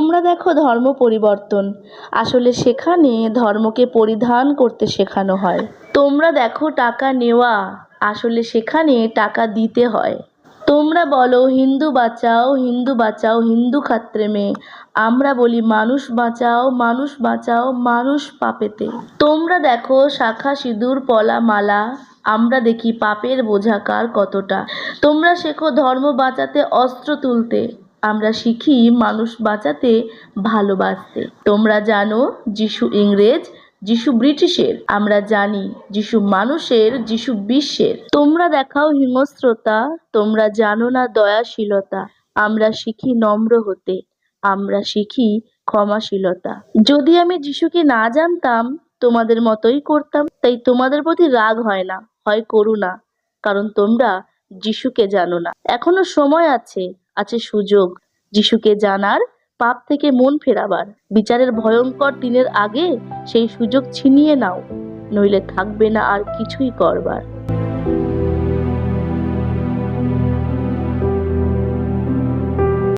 তোমরা দেখো ধর্ম পরিবর্তন, আসলে সেখানে ধর্মকে পরিধান করতে শেখানো হয়। তোমরা দেখো টাকা নেওয়া, আসলে সেখানে টাকা দিতে হয়। তোমরা বলো হিন্দু বাঁচাও হিন্দু বাঁচাও হিন্দু খাত্রে মে, আমরা বলি মানুষ বাঁচাও মানুষ বাঁচাও মানুষ পাপেতে। তোমরা দেখো শাখা সিঁদুর পলা মালা, আমরা দেখি পাপের বোঝা কার কতটা। তোমরা শেখো ধর্ম বাঁচাতে অস্ত্র তুলতে, আমরা শিখি মানুষ বাঁচাতে ভালোবাসতে। তোমরা জানো যিশু ইংরেজ, যিশু ব্রিটিশের, আমরা জানি যিশু মানুষের, যিশু বিশ্বের। তোমরা দেখাও হিংস্রতা, তোমরা জানো না দয়াশীলতা, আমরা শিখি নম্র হতে, আমরা শিখি ক্ষমাশীলতা। যদি আমি যিশুকে না জানতাম তোমাদের মতোই করতাম, তাই তোমাদের প্রতি রাগ হয় না, হয় করুণা, কারণ তোমরা যিশুকে জানো না। এখনো সময় আছে, আছে সুযোগ যিশুকে জানার, পাপ থেকে মন ফেরাবার। বিচারের ভয়ঙ্কর দিনের আগে সেই সুযোগ ছিনিয়ে নাও, নইলে থাকবে না আর কিছুই করবার।